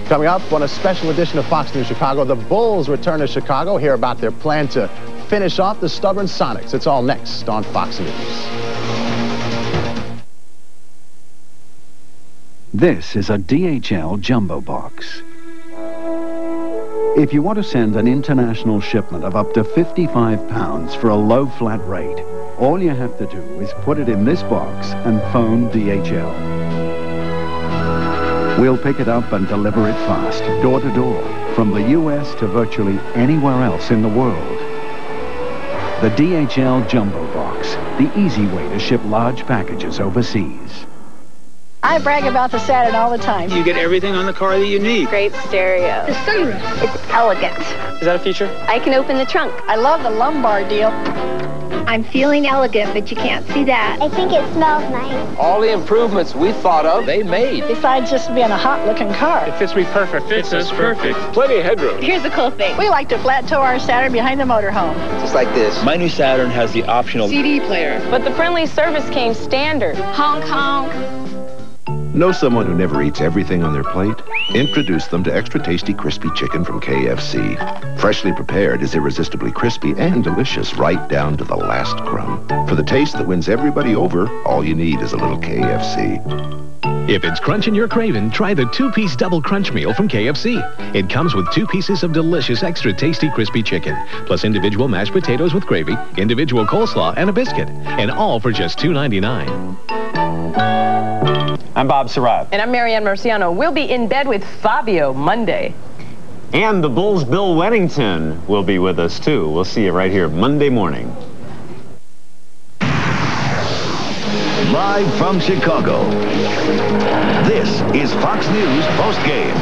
Coming up on a special edition of Fox News Chicago, the Bulls return to Chicago. Hear about their plan to finish off the stubborn Sonics. It's all next on Fox News. This is a DHL jumbo box. If you want to send an international shipment of up to 55 pounds for a low flat rate, all you have to do is put it in this box and phone DHL. We'll pick it up and deliver it fast, door to door, from the U.S. to virtually anywhere else in the world. The DHL Jumbo Box, the easy way to ship large packages overseas. I brag about the Saturn all the time. You get everything on the car that you need. Great stereo. The sunroof. It's elegant. Is that a feature? I can open the trunk. I love the lumbar deal. I'm feeling elegant, but you can't see that. I think it smells nice. All the improvements we thought of, they made. Besides just being a hot-looking car. It fits me perfect. Fits us perfect. Plenty of headroom. Here's the cool thing. We like to flat tow our Saturn behind the motorhome. Just like this. My new Saturn has the optional CD player. But the friendly service came standard. Honk, honk. Know someone who never eats everything on their plate? Introduce them to extra tasty crispy chicken from KFC. Freshly prepared is irresistibly crispy and delicious right down to the last crumb. For the taste that wins everybody over, all you need is a little KFC. If it's crunching you're craving, try the two-piece double crunch meal from KFC. It comes with 2 pieces of delicious, extra tasty crispy chicken, plus individual mashed potatoes with gravy, individual coleslaw, and a biscuit, and all for just $2.99. I'm Bob Surratt. And I'm Marianne Marciano. We'll be in bed with Fabio Monday. And the Bulls' Bill Wennington will be with us, too. We'll see you right here Monday morning. Live from Chicago, this is Fox News Postgame.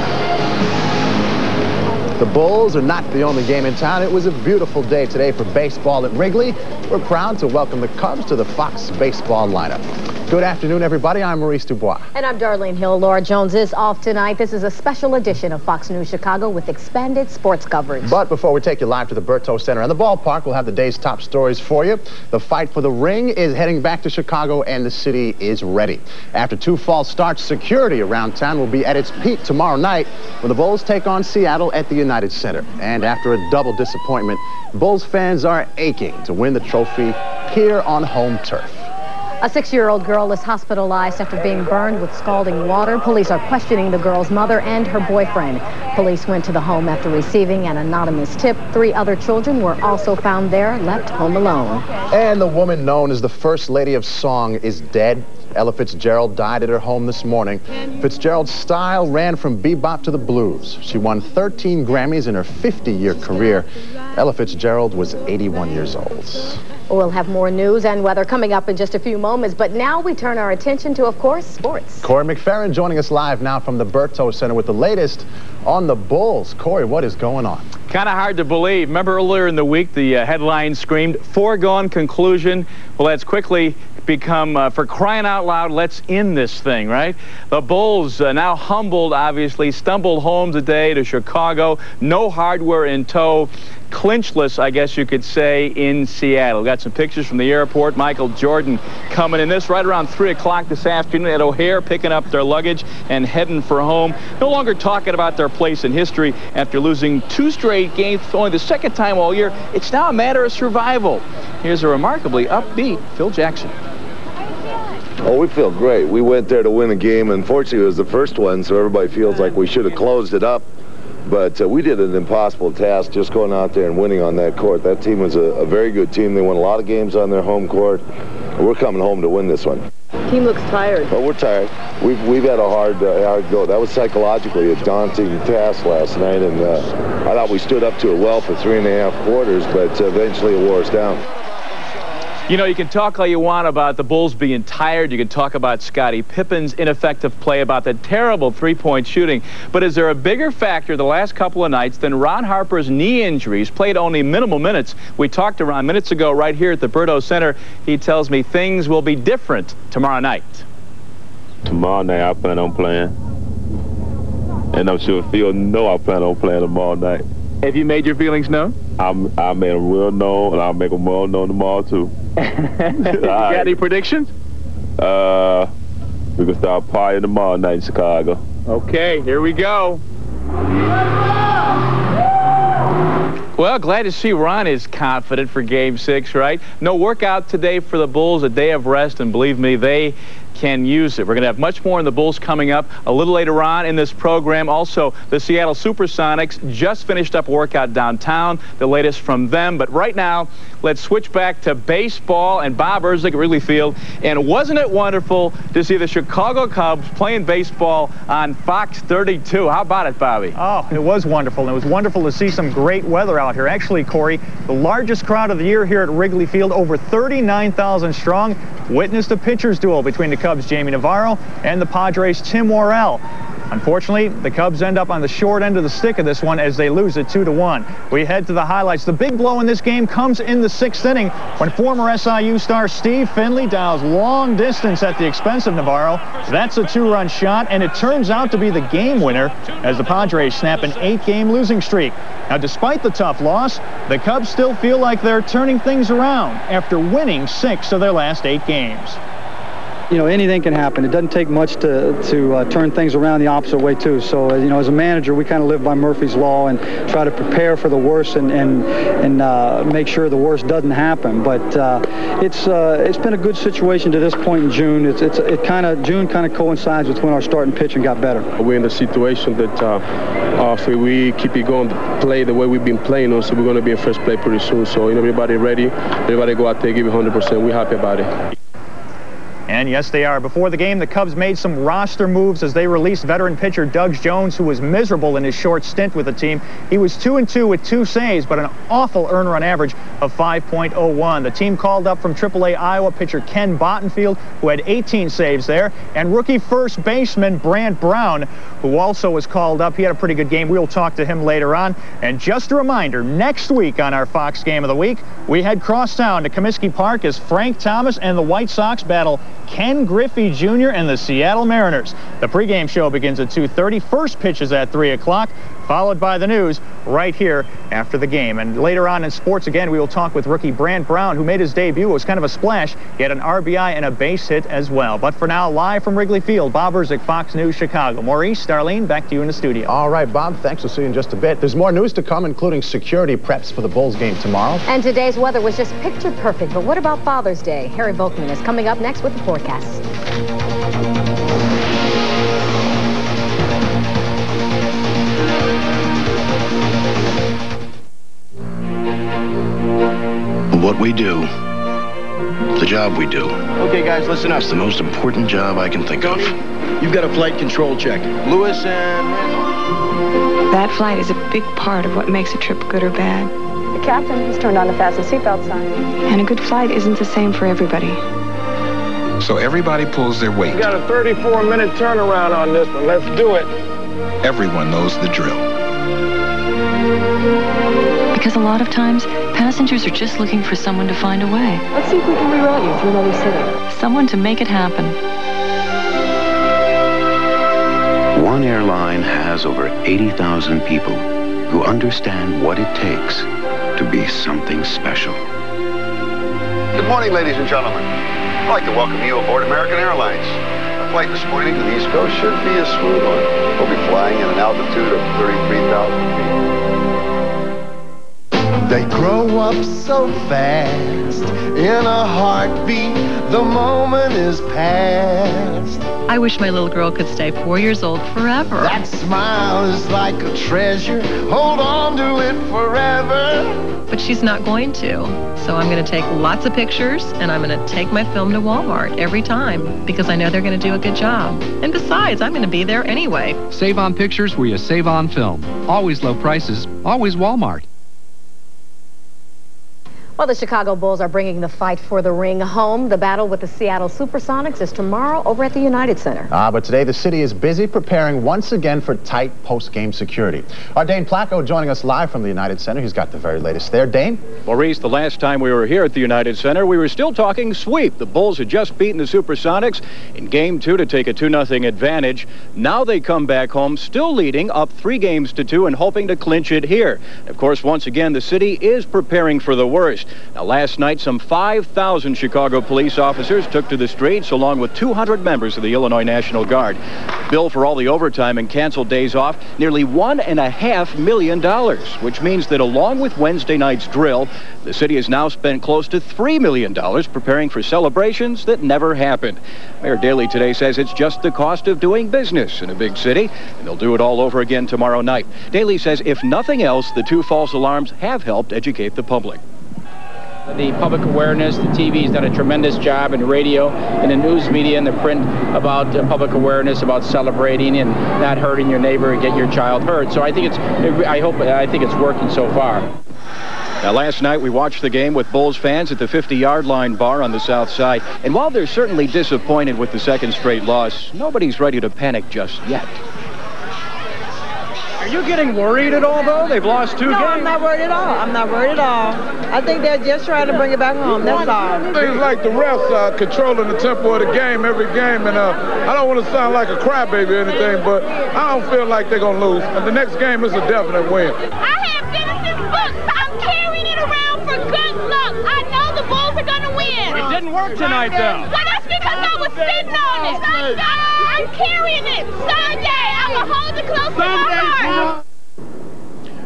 The Bulls are not the only game in town. It was a beautiful day today for baseball at Wrigley. We're proud to welcome the Cubs to the Fox baseball lineup. Good afternoon, everybody. I'm Maurice Dubois. And I'm Darlene Hill. Laura Jones is off tonight. This is a special edition of Fox News Chicago with expanded sports coverage. But before we take you live to the Berto Center and the ballpark, we'll have the day's top stories for you. The fight for the ring is heading back to Chicago, and the city is ready. After 2 false starts, security around town will be at its peak tomorrow night when the Bulls take on Seattle at the United Center. And after a double disappointment, Bulls fans are aching to win the trophy here on home turf. A 6-year-old girl is hospitalized after being burned with scalding water. Police are questioning the girl's mother and her boyfriend. Police went to the home after receiving an anonymous tip. 3 other children were also found there, left home alone. And the woman known as the First Lady of Song is dead. Ella Fitzgerald died at her home this morning. Fitzgerald's style ran from bebop to the blues. She won 13 Grammys in her 50-year career. Ella Fitzgerald was 81 years old. We'll have more news and weather coming up in just a few moments, but now we turn our attention to, of course, sports. Corey McFerrin joining us live now from the Berto Center with the latest on the Bulls. Corey, what is going on? Kind of hard to believe. Remember earlier in the week, the headline screamed, foregone conclusion. Well, that's quickly become, for crying out loud, let's end this thing, right? The Bulls, now humbled, obviously, stumbled home today to Chicago. No hardware in tow. Clinchless, I guess you could say, in Seattle. Got some pictures from the airport. Michael Jordan coming in this right around 3 o'clock this afternoon at O'Hare, picking up their luggage and heading for home. No longer talking about their place in history after losing 2 straight games, only the 2nd time all year. It's now a matter of survival. Here's a remarkably upbeat Phil Jackson. Oh, we feel great. We went there to win a game. Unfortunately, it was the first one, so everybody feels like we should have closed it up. But we did an impossible task just going out there and winning on that court. That team was a very good team. They won a lot of games on their home court. We're coming home to win this one. Team looks tired. But we're tired. We've had a hard go. That was psychologically a daunting task last night, and I thought we stood up to it well for 3.5 quarters, but eventually it wore us down. You know, you can talk all you want about the Bulls being tired. You can talk about Scottie Pippen's ineffective play, about the terrible 3-point shooting. But is there a bigger factor the last couple of nights than Ron Harper's knee injuries? Played only minimal minutes. We talked to Ron minutes ago right here at the Berto Center. He tells me things will be different tomorrow night. Tomorrow night I plan on playing. And I'm sure Phil knows I plan on playing tomorrow night. Have you made your feelings known? I made them real known, and I'll make them well known tomorrow, too. You got any predictions? We can start partying tomorrow night in Chicago. Okay, here we go. Well, glad to see Ron is confident for Game 6, right? No workout today for the Bulls, a day of rest, and believe me, they can use it. We're going to have much more on the Bulls coming up a little later on in this program. Also, the Seattle Supersonics just finished up a workout downtown, the latest from them. But right now, let's switch back to baseball and Bob Erzik at Wrigley Field. And wasn't it wonderful to see the Chicago Cubs playing baseball on Fox 32? How about it, Bobby? Oh, it was wonderful. And it was wonderful to see some great weather out here. Actually, Corey, the largest crowd of the year here at Wrigley Field, over 39,000 strong, witnessed a pitcher's duel between the Cubs' Jamie Navarro and the Padres' Tim Worrell. Unfortunately, the Cubs end up on the short end of the stick of this one as they lose it 2-1. We head to the highlights. The big blow in this game comes in the 6th inning when former SIU star Steve Finley dials long distance at the expense of Navarro. That's a 2-run shot, and it turns out to be the game winner as the Padres snap an 8-game losing streak. Now, despite the tough loss, the Cubs still feel like they're turning things around after winning 6 of their last 8 games. You know, anything can happen. It doesn't take much to turn things around the opposite way, too. So, you know, as a manager, we kind of live by Murphy's Law and try to prepare for the worst and make sure the worst doesn't happen. But it's been a good situation to this point in June. June kind of coincides with when our starting pitching got better. We're in a situation that if we keep it going, play the way we've been playing, so we're going to be in first place pretty soon. So, you know, everybody ready. Everybody go out there, give it 100%. We're happy about it. And yes, they are. Before the game, the Cubs made some roster moves as they released veteran pitcher Doug Jones, who was miserable in his short stint with the team. He was 2-2 with 2 saves, but an awful earned run average of 5.01. The team called up from AAA Iowa pitcher Ken Bottenfield, who had 18 saves there, and rookie first baseman Brant Brown, who also was called up. He had a pretty good game. We'll talk to him later on. And just a reminder, next week on our Fox Game of the Week, we head crosstown to Comiskey Park as Frank Thomas and the White Sox battle Ken Griffey Jr. and the Seattle Mariners. The pregame show begins at 2:30. First pitch is at 3 o'clock, followed by the news right here after the game. And later on in sports, again, we will talk with rookie Brant Brown, who made his debut. It was kind of a splash. He had an RBI and a base hit as well. But for now, live from Wrigley Field, Bob Erzik, Fox News, Chicago. Maurice, Darlene, back to you in the studio. All right, Bob, thanks. We'll see you in just a bit. There's more news to come, including security preps for the Bulls game tomorrow. And today's weather was just picture perfect. But what about Father's Day? Harry Volkman is coming up next with the forecast. What we do, the job we do. Okay, guys, listen up. It's the most important job I can think of. You've got a flight control check. Lewis and Randall. That flight is a big part of what makes a trip good or bad. The captain has turned on the fasten seatbelt sign. And a good flight isn't the same for everybody. So everybody pulls their weight. We got a 34-minute turnaround on this one. Let's do it. Everyone knows the drill. Because a lot of times, passengers are just looking for someone to find a way. Let's see if we can reroute you through another city. Someone to make it happen. One airline has over 80,000 people who understand what it takes to be something special. Good morning, ladies and gentlemen. I'd like to welcome you aboard American Airlines. A flight this morning to the East Coast should be a smooth one. We'll be flying at an altitude of 33,000 feet. They grow up so fast, in a heartbeat, the moment is past. I wish my little girl could stay 4 years old forever. That smile is like a treasure, hold on to it forever. But she's not going to. So I'm going to take lots of pictures, and I'm going to take my film to Walmart every time, because I know they're going to do a good job. And besides, I'm going to be there anyway. Save on pictures where you save on film. Always low prices, always Walmart. Well, the Chicago Bulls are bringing the fight for the ring home. The battle with the Seattle Supersonics is tomorrow over at the United Center. But today the city is busy preparing once again for tight post-game security. Our Dane Placco joining us live from the United Center. He's got the very latest there. Dane? Maurice, the last time we were here at the United Center, we were still talking sweep. The Bulls had just beaten the Supersonics in Game 2 to take a 2-0 advantage. Now they come back home, still leading, up 3 games to 2 and hoping to clinch it here. Of course, once again, the city is preparing for the worst. Bucks. Now, last night, some 5,000 Chicago police officers took to the streets, along with 200 members of the Illinois National Guard. Bill for all the overtime and canceled days off, nearly $1.5 million, which means that along with Wednesday night's drill, the city has now spent close to $3 million preparing for celebrations that never happened. Mayor Daley today says it's just the cost of doing business in a big city, and they'll do it all over again tomorrow night. Daley says if nothing else, the 2 false alarms have helped educate the public. The public awareness, the TV's done a tremendous job, in radio, in the news media, and the print about public awareness, about celebrating and not hurting your neighbor and get your child hurt. So I think it's working so far. Now, last night we watched the game with Bulls fans at the 50-yard line bar on the south side. And while they're certainly disappointed with the second straight loss, nobody's ready to panic just yet. Are you getting worried at all, though? They've lost 2 games. No, I'm not worried at all. I'm not worried at all. I think they're just trying to bring it back home. That's all. Things like the refs are controlling the tempo of the game every game, and I don't want to sound like a crybaby or anything, but I don't feel like they're going to lose. And the next game is a definite win. I have Dennis's books. I'm carrying it around for good luck. I know the Bulls are going to win. It didn't work tonight, though. Well, that's because I was sitting on it. I'm carrying it. Sunday, I'm going to hold it close to my heart.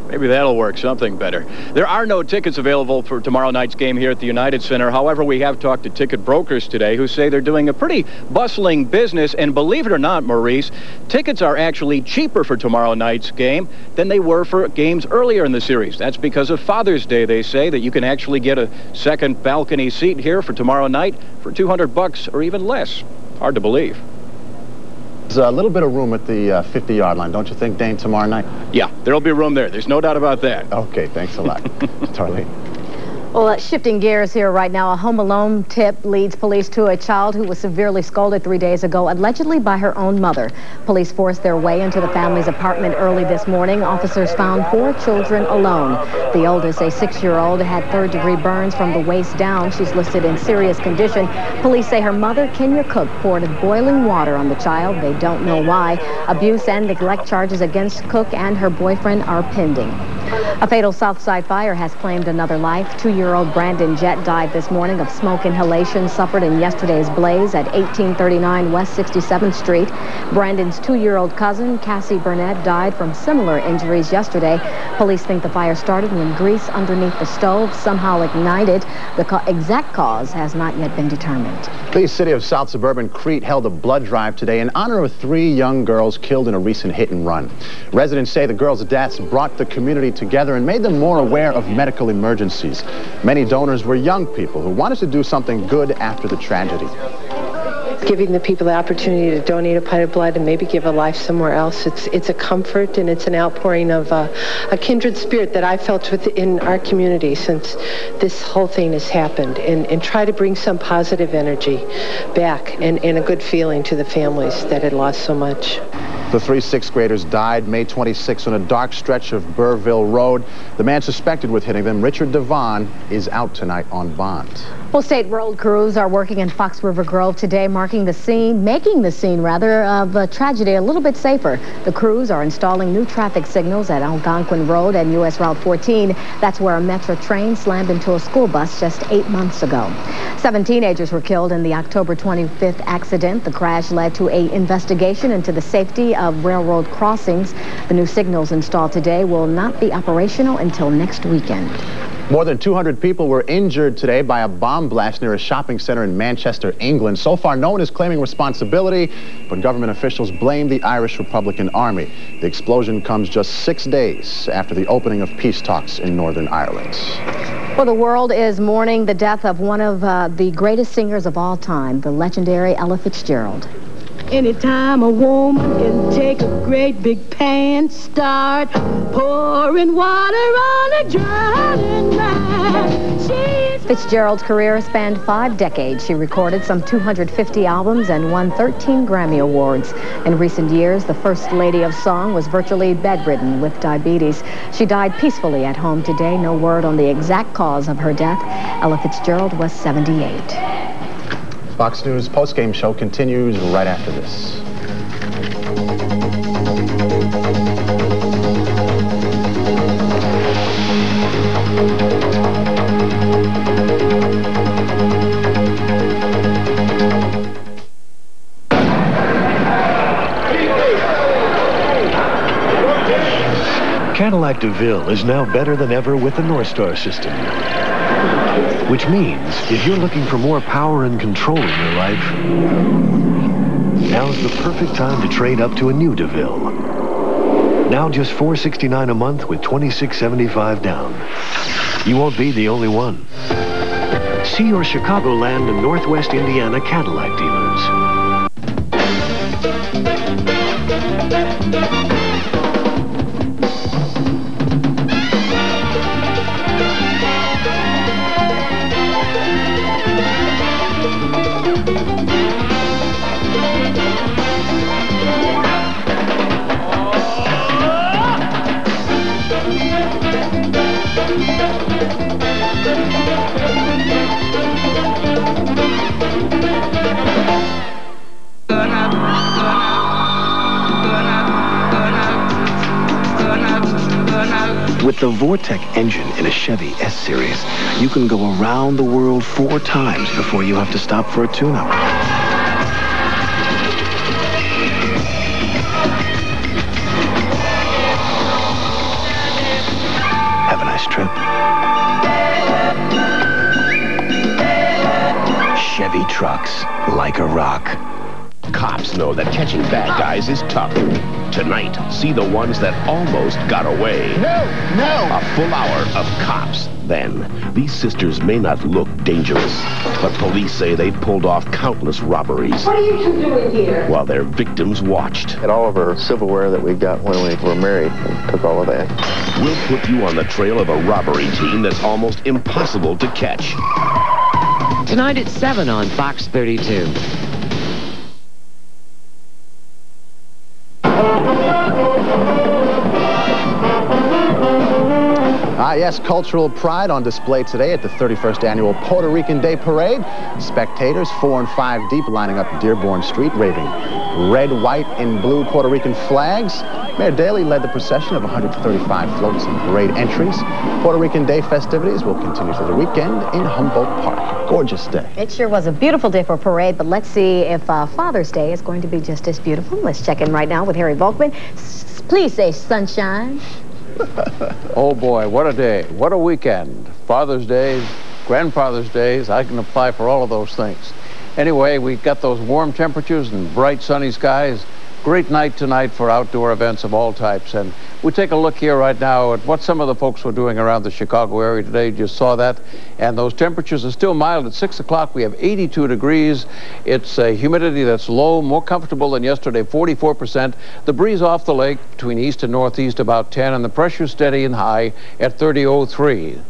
Maybe that'll work something better. There are no tickets available for tomorrow night's game here at the United Center. However, we have talked to ticket brokers today who say they're doing a pretty bustling business. And believe it or not, Maurice, tickets are actually cheaper for tomorrow night's game than they were for games earlier in the series. That's because of Father's Day. They say that you can actually get a second balcony seat here for tomorrow night for $200 or even less. Hard to believe. There's a little bit of room at the 50-yard line, don't you think, Dane, tomorrow night? Yeah, there'll be room there. There's no doubt about that. Okay, thanks a lot. Darlene. Well, shifting gears here right now, a Home Alone tip leads police to a child who was severely scolded 3 days ago, allegedly by her own mother. Police forced their way into the family's apartment early this morning. Officers found 4 children alone. The oldest, a 6-year-old, had third-degree burns from the waist down. She's listed in serious condition. Police say her mother, Kenya Cook, poured boiling water on the child. They don't know why. Abuse and neglect charges against Cook and her boyfriend are pending. A fatal Southside fire has claimed another life. 2-year-old Brandon Jett died this morning of smoke inhalation suffered in yesterday's blaze at 1839 West 67th Street. Brandon's 2-year-old cousin, Cassie Burnett, died from similar injuries yesterday. Police think the fire started when grease underneath the stove somehow ignited. The exact cause has not yet been determined. The city of South Suburban Crete held a blood drive today in honor of 3 young girls killed in a recent hit and run. Residents say the girls' deaths brought the community together and made them more aware of medical emergencies. Many donors were young people who wanted to do something good after the tragedy. Giving the people the opportunity to donate a pint of blood and maybe give a life somewhere else, it's a comfort and it's an outpouring of a kindred spirit that I felt within our community since this whole thing has happened, and try to bring some positive energy back and a good feeling to the families that had lost so much. The 3 6th graders died May 26 on a dark stretch of Burrville Road. The man suspected with hitting them, Richard Devon, is out tonight on bond. Well, state road crews are working in Fox River Grove today, making the scene of a tragedy a little bit safer. The crews are installing new traffic signals at Algonquin Road and U.S. Route 14. That's where a Metro train slammed into a school bus just 8 months ago. 7 teenagers were killed in the October 25th accident. The crash led to an investigation into the safety of railroad crossings. The new signals installed today will not be operational until next weekend. More than 200 people were injured today by a bomb blast near a shopping center in Manchester, England. So far, no one is claiming responsibility, but government officials blame the Irish Republican Army. The explosion comes just 6 days after the opening of peace talks in Northern Ireland. Well, the world is mourning the death of one of the greatest singers of all time, the legendary Ella Fitzgerald. Anytime a woman can take a great big pan, start pouring water on a drowning man. Fitzgerald's career spanned 5 decades. She recorded some 250 albums and won 13 Grammy Awards. In recent years, the First Lady of Song was virtually bedridden with diabetes. She died peacefully at home today. No word on the exact cause of her death. Ella Fitzgerald was 78. Fox News postgame show continues right after this. Cadillac DeVille is now better than ever with the North Star system. Which means, if you're looking for more power and control in your life, now's the perfect time to trade up to a new DeVille. Now just $469 a month with $26.75 down. You won't be the only one. See your Chicagoland and Northwest Indiana Cadillac dealers. With the Vortec engine in a Chevy S-Series, you can go around the world 4 times before you have to stop for a tune-up. Have a nice trip. Chevy trucks, like a rock. Cops know that catching bad guys is tough. Tonight, see the ones that almost got away. No! A full hour of Cops. Then, these sisters may not look dangerous, but police say they pulled off countless robberies. What are you two doing here? While their victims watched. And all of our silverware that we got when we were married, and took all of that. We'll put you on the trail of a robbery team that's almost impossible to catch. Tonight at 7 on Fox 32. Yes, cultural pride on display today at the 31st Annual Puerto Rican Day Parade. Spectators 4 and 5 deep lining up Dearborn Street, waving red, white, and blue Puerto Rican flags. Mayor Daley led the procession of 135 floats and parade entries. Puerto Rican Day festivities will continue through the weekend in Humboldt Park. Gorgeous day. It sure was a beautiful day for a parade, but let's see if Father's Day is going to be just as beautiful. Let's check in right now with Harry Volkman. Please say sunshine. Oh boy, what a day. What a weekend. Father's Day, Grandfather's Days. I can apply for all of those things. Anyway, we've got those warm temperatures and bright sunny skies. Great night tonight for outdoor events of all types. And we take a look here right now at what some of the folks were doing around the Chicago area today. You just saw that. And those temperatures are still mild. At 6 o'clock, we have 82 degrees. It's a humidity that's low, more comfortable than yesterday, 44%. The breeze off the lake between east and northeast about 10, and the pressure steady and high at 30.03.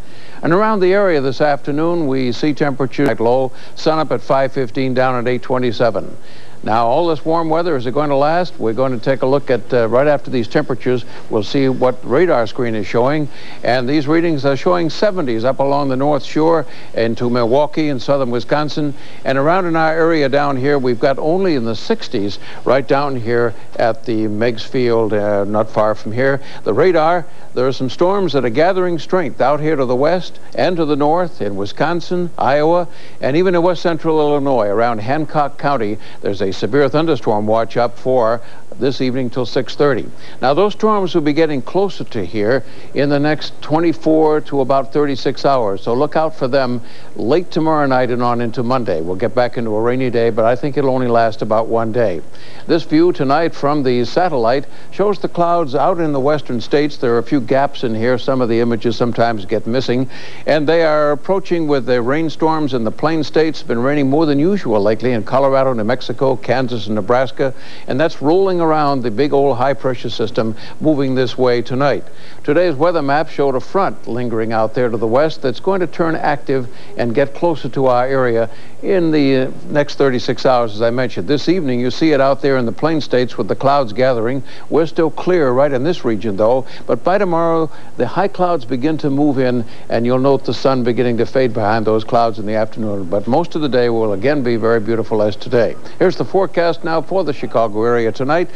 And around the area this afternoon, we see temperatures low, sun up at 5:15, down at 8:27. Now, all this warm weather, is it going to last? We're going to take a look at, right after these temperatures, we'll see what radar screen is showing. And these readings are showing 70s up along the North Shore into Milwaukee and southern Wisconsin. And around in our area down here, we've got only in the 60s right down here at the Meigs Field, not far from here. The radar, there are some storms that are gathering strength out here to the west and to the north in Wisconsin, Iowa, and even in west central Illinois. Around Hancock County, there's a severe thunderstorm watch up for this evening till 6:30. Now, those storms will be getting closer to here in the next 24 to about 36 hours. So look out for them late tomorrow night and on into Monday. We'll get back into a rainy day, but I think it'll only last about one day. This view tonight from the satellite shows the clouds out in the western states. There are a few gaps in here. Some of the images sometimes get missing. And they are approaching with the rainstorms in the plain states. It's been raining more than usual lately in Colorado, New Mexico, Kansas, and Nebraska. And that's rolling around the big old high-pressure system moving this way tonight. Today's weather map showed a front lingering out there to the west that's going to turn active and get closer to our area in the next 36 hours, as I mentioned. This evening, you see it out there in the plain states with the clouds gathering. We're still clear right in this region, though. But by tomorrow, the high clouds begin to move in, and you'll note the sun beginning to fade behind those clouds in the afternoon. But most of the day will again be very beautiful as today. Here's the forecast now for the Chicago area tonight.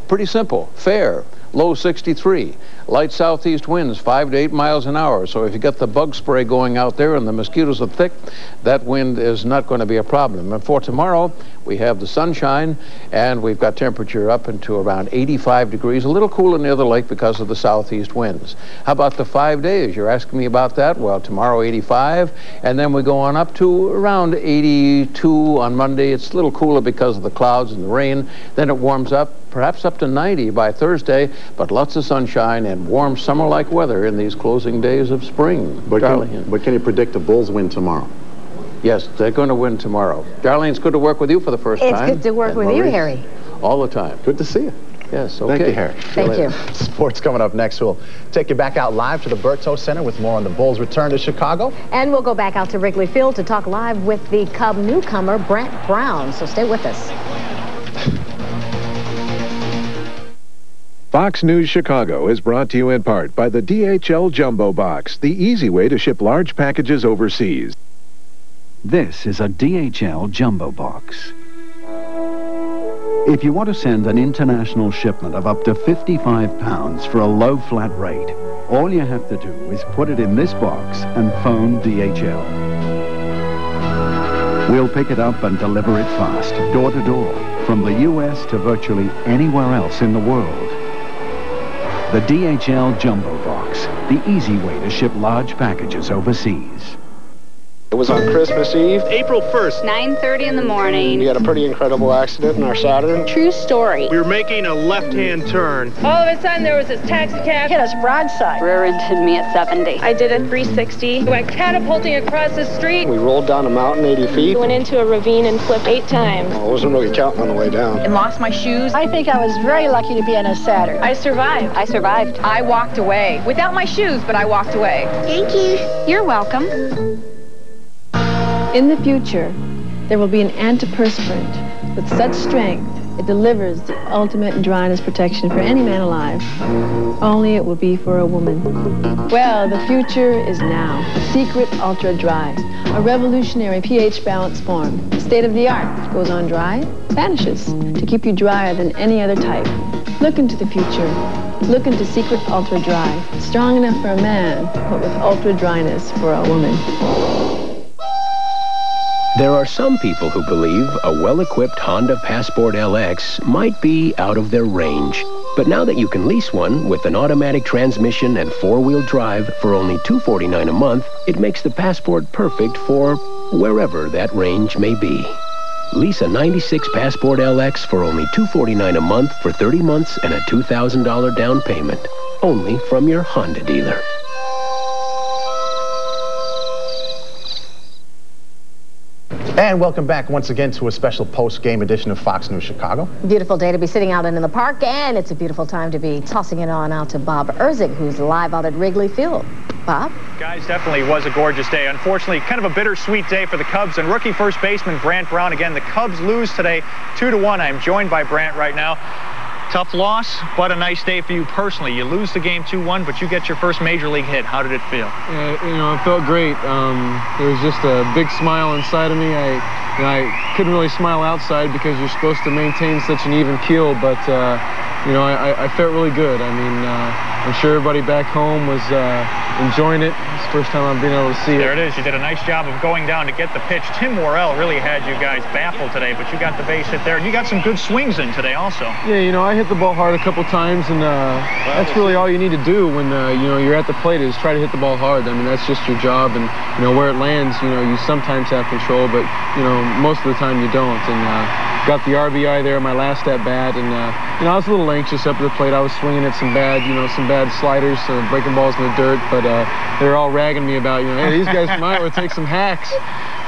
Pretty simple, fair. low 63. Light southeast winds, 5 to 8 miles an hour. So if you get the bug spray going out there and the mosquitoes are thick, that wind is not going to be a problem. And for tomorrow, we have the sunshine, and we've got temperature up into around 85 degrees, a little cooler near the lake because of the southeast winds. How about the 5 days? You're asking me about that? Well, tomorrow 85, and then we go on up to around 82 on Monday. It's a little cooler because of the clouds and the rain. Then it warms up, perhaps up to 90 by Thursday, but lots of sunshine and warm summer-like weather in these closing days of spring. But can you predict the Bulls win tomorrow? Yes, they're going to win tomorrow. Darlene, it's good to work with you for the first time. It's good to work with you, Harry. All the time. Good to see you. Yes, okay. Thank you, Harry. Thank you. Sports coming up next. We'll take you back out live to the Berto Center with more on the Bulls' return to Chicago. And we'll go back out to Wrigley Field to talk live with the Cub newcomer, Brent Brown. So stay with us. Fox News Chicago is brought to you in part by the DHL Jumbo Box, the easy way to ship large packages overseas. This is a DHL Jumbo Box. If you want to send an international shipment of up to 55 pounds for a low flat rate, all you have to do is put it in this box and phone DHL. We'll pick it up and deliver it fast, door to door, from the U.S. to virtually anywhere else in the world. The DHL Jumbo Box, the easy way to ship large packages overseas. It was on Christmas Eve, April 1st. 9:30 in the morning. We had a pretty incredible accident in our Saturn. True story. We were making a left-hand turn. All of a sudden, there was this taxi cab hit us broadside. Rear-ended me at 70. I did a 360. We went catapulting across the street. We rolled down a mountain 80 feet. Went into a ravine and flipped 8 times. I wasn't really counting on the way down. And lost my shoes. I think I was very lucky to be on a Saturn. I survived. I survived. I walked away. Without my shoes, but I walked away. Thank you. You're welcome. In the future, there will be an antiperspirant with such strength it delivers the ultimate dryness protection for any man alive. Only it will be for a woman. Well, the future is now. Secret Ultra Dry, a revolutionary pH balance form. State of the art. Goes on dry, vanishes to keep you drier than any other type. Look into the future. Look into Secret Ultra Dry. Strong enough for a man, but with ultra dryness for a woman. There are some people who believe a well-equipped Honda Passport LX might be out of their range. But now that you can lease one with an automatic transmission and four-wheel drive for only $249 a month, it makes the Passport perfect for wherever that range may be. Lease a 96 Passport LX for only $249 a month for 30 months and a $2,000 down payment. Only from your Honda dealer. And welcome back once again to a special post-game edition of Fox News Chicago. Beautiful day to be sitting out in the park, and it's a beautiful time to be tossing it on out to Bob Erzig, who's live out at Wrigley Field. Bob? Guys, definitely was a gorgeous day. Unfortunately, kind of a bittersweet day for the Cubs and rookie first baseman Brant Brown. Again, the Cubs lose today 2-1. I'm joined by Brant right now. Tough loss, but a nice day for you personally. You lose the game 2-1, but you get your first major league hit. How did it feel? It felt great. There was just a big smile inside of me. I couldn't really smile outside because you're supposed to maintain such an even keel, but I felt really good. I mean, I'm sure everybody back home was enjoying it. It's the first time I've been able to see it. There it is. You did a nice job of going down to get the pitch. Tim Worrell really had you guys baffled today, but you got the base hit there. And you got some good swings in today also. Yeah, I hit the ball hard a couple times, and that's really all you need to do when, you're at the plate is try to hit the ball hard. I mean, that's just your job, and, where it lands, you sometimes have control, but, most of the time you don't. And got the RBI there, my last at-bat, and, I was a little anxious up at the plate. I was swinging at some bad sliders, breaking balls in the dirt, but they were all ragging me about, hey, these guys might want to take some hacks.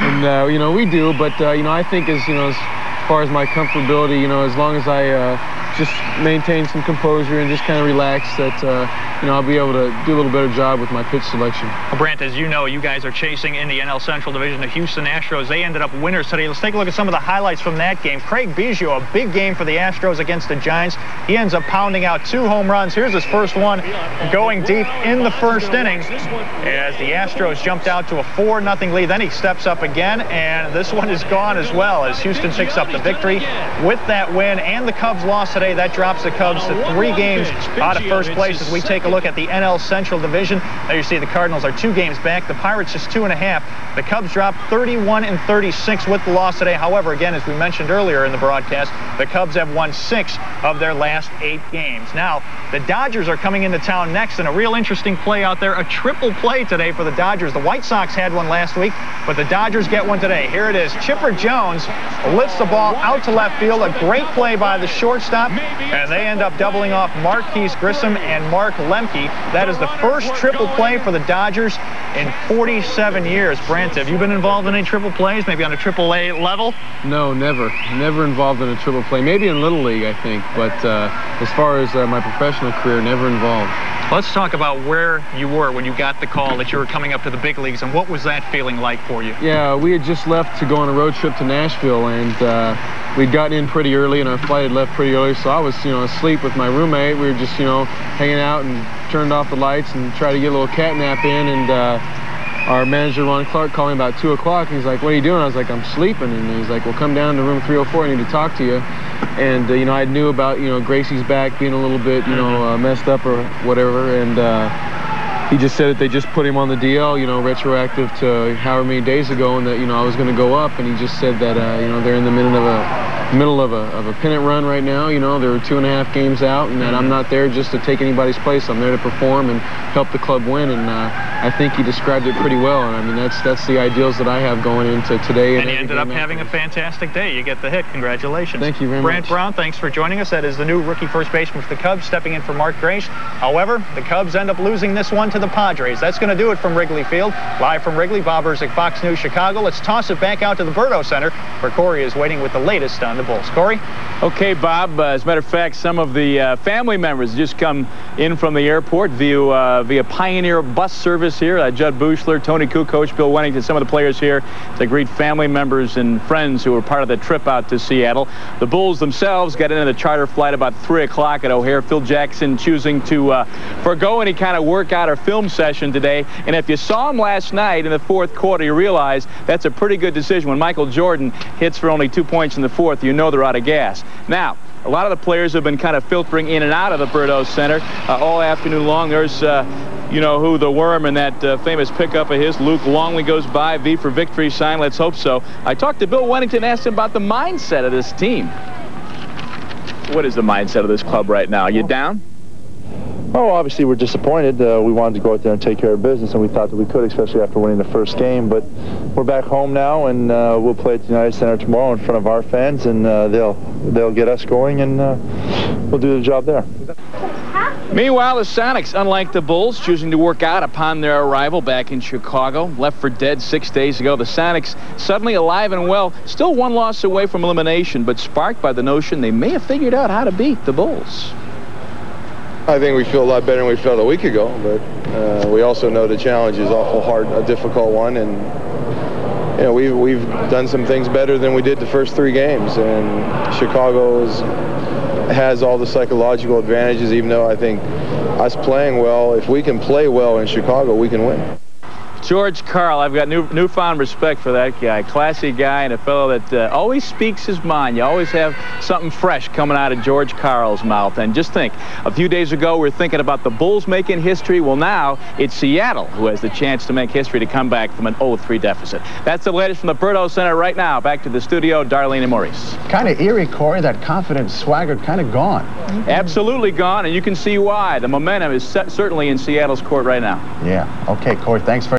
And, we do, but, I think as far as my comfortability, as long as I just maintain some composure and just kind of relax, that, I'll be able to do a little better job with my pitch selection. Well, Brant, as you know, you guys are chasing in the NL Central Division the Houston Astros. They ended up winners today. Let's take a look at some of the highlights from that game. Craig Biggio, a big game for the Astros against the Giants. He ends up pounding out 2 home runs. Here's his first one going deep in the first inning as the Astros jumped out to a 4-0 lead. Then he steps up again, and this one is gone as well as Houston picks up the victory with that win. And the Cubs lost today today. That drops the Cubs to 3 games out of first place as we take a look at the NL Central Division. There you see the Cardinals are 2 games back. The Pirates just 2.5. The Cubs dropped 31-36 with the loss today. However, again, as we mentioned earlier in the broadcast, the Cubs have won 6 of their last 8 games. Now, the Dodgers are coming into town next, and a real interesting play out there. A triple play today for the Dodgers. The White Sox had one last week, but the Dodgers get one today. Here it is. Chipper Jones lifts the ball out to left field. A great play by the shortstop, and they end up doubling off Marquise Grissom and Mark Lemke. That is the first triple play for the Dodgers in 47 years. Brant, have you been involved in any triple plays, maybe on a triple-A level? No, never. Never involved in a triple play. Maybe in Little League, I think, but as far as my professional career, never involved. Let's talk about where you were when you got the call that you were coming up to the big leagues, and what was that feeling like for you? Yeah, we had just left to go on a road trip to Nashville, and we'd gotten in pretty early, and our flight had left pretty early, so I was, asleep with my roommate. We were just, hanging out and turned off the lights and tried to get a little cat nap in, and our manager, Ron Clark, called me about 2 o'clock. He's like, "What are you doing?" I was like, "I'm sleeping." And he's like, "Well, come down to room 304. I need to talk to you." And, I knew about, Gracie's back being a little bit, messed up or whatever. And he just said that they just put him on the DL, retroactive to however many days ago, and that, I was going to go up. And he just said that, they're in the middle of a pennant run right now. They're 2.5 games out, and that I'm not there just to take anybody's place. I'm there to perform and help the club win. And I think he described it pretty well. And I mean, that's the ideals that I have going into today. And you ended up having a fantastic day. You get the hit. Congratulations. Thank you very much. Brant Brown, thanks for joining us. That is the new rookie first baseman for the Cubs, stepping in for Mark Grace. However, the Cubs end up losing this one to the Padres. That's going to do it from Wrigley Field. Live from Wrigley, Bob Erzik, Fox News Chicago. Let's toss it back out to the Berto Center, where Corey is waiting with the latest on the Bulls. Corey? Okay, Bob. As a matter of fact, some of the family members just come in from the airport via Pioneer bus service here. Judd Buechler, Tony Kukoc, Bill Wennington, some of the players here to greet family members and friends who were part of the trip out to Seattle. The Bulls themselves got into the charter flight about 3 o'clock at O'Hare. Phil Jackson choosing to forgo any kind of workout or film session today. And if you saw him last night in the 4th quarter, you realize that's a pretty good decision. When Michael Jordan hits for only 2 points in the 4th, you know they're out of gas. Now, a lot of the players have been kind of filtering in and out of the Berto Center all afternoon long. There's, who, the worm in that famous pickup of his. Luke Longley goes by, V for victory sign. Let's hope so. I talked to Bill Wennington, asked him about the mindset of this team. What is the mindset of this club right now? You down? Oh, obviously we're disappointed. We wanted to go out there and take care of business, and we thought that we could, especially after winning the first game. But we're back home now, and we'll play at the United Center tomorrow in front of our fans, and they'll get us going, and we'll do the job there. Meanwhile, the Sonics, unlike the Bulls, choosing to work out upon their arrival back in Chicago. Left for dead 6 days ago. The Sonics suddenly alive and well, still 1 loss away from elimination, but sparked by the notion they may have figured out how to beat the Bulls. I think we feel a lot better than we felt a week ago, but we also know the challenge is awful hard, a difficult one, and we've done some things better than we did the first 3 games, and Chicago has all the psychological advantages, even though I think us playing well, if we can play well in Chicago, we can win. George Karl, I've got newfound respect for that guy. Classy guy and a fellow that always speaks his mind. You always have something fresh coming out of George Karl's mouth. And just think, a few days ago we were thinking about the Bulls making history. Well, now it's Seattle who has the chance to make history, to come back from an 0-3 deficit. That's the latest from the Berto Center right now. Back to the studio, Darlene and Maurice. Kind of eerie, Corey. That confident swagger kind of gone. Absolutely gone, and you can see why. The momentum is certainly in Seattle's court right now. Yeah. Okay, Corey, thanks for